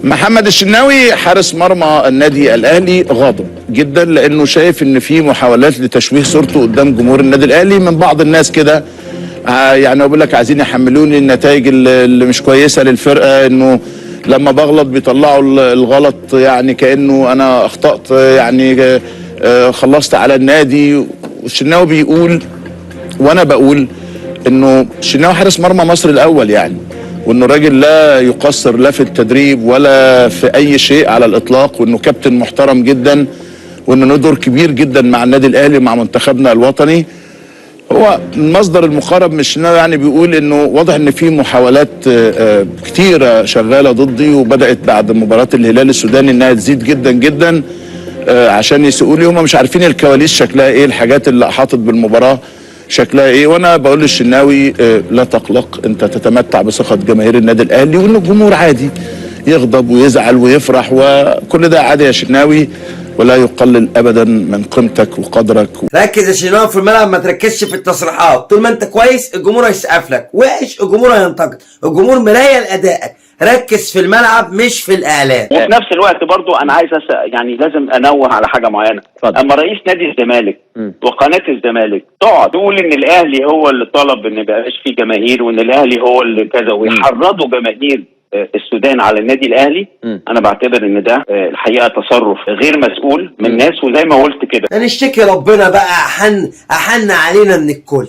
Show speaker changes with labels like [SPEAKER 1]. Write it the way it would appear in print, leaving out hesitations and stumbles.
[SPEAKER 1] محمد الشناوي حارس مرمى النادي الاهلي غاضب جدا لانه شايف ان في محاولات لتشويه صورته قدام جمهور النادي الاهلي من بعض الناس كده. يعني بقول لك عايزين يحملوني النتائج اللي مش كويسه للفرقه، انه لما بغلط بيطلعوا الغلط يعني كانه انا اخطات، يعني خلصت على النادي. والشناوي بيقول وانا بقول انه الشناوي حارس مرمى مصر الاول يعني، وانه راجل لا يقصر لا في التدريب ولا في اي شيء على الاطلاق، وانه كابتن محترم جدا، وانه له دور كبير جدا مع النادي الاهلي ومع منتخبنا الوطني. هو المصدر المقرب من الشناوي يعني بيقول انه واضح ان في محاولات كتيره شغاله ضدي، وبدات بعد مباراه الهلال السوداني انها تزيد جدا جدا عشان يسوقوا لي. هم مش عارفين الكواليس شكلها ايه، الحاجات اللي احاطت بالمباراه شكلها ايه. وانا بقول للشناوي لا تقلق، انت تتمتع بثقه جماهير النادي الاهلي، وان الجمهور عادي يغضب ويزعل ويفرح، وكل ده عادي يا شناوي، ولا يقلل ابدا من قيمتك وقدرك.
[SPEAKER 2] ركز يا شناوي في الملعب، ما تركزش في التصريحات. طول ما انت كويس الجمهور هيسقف لك، وحش الجمهور هينتقد. الجمهور مرايه لادائك، ركز في الملعب مش في الاعلام.
[SPEAKER 3] وفي نفس الوقت برضو انا عايز يعني لازم انوه على حاجه معينه. اما رئيس نادي الزمالك وقناه الزمالك تقعد تقول ان الاهلي هو اللي طلب ان ما يبقاش فيه جماهير، وان الاهلي هو اللي كذا، ويحرضوا جماهير السودان على النادي الاهلي، انا بعتبر ان ده الحقيقه تصرف غير مسؤول من الناس. وزي ما قلت كده
[SPEAKER 2] هنشتكي ربنا بقى، احن علينا من الكل.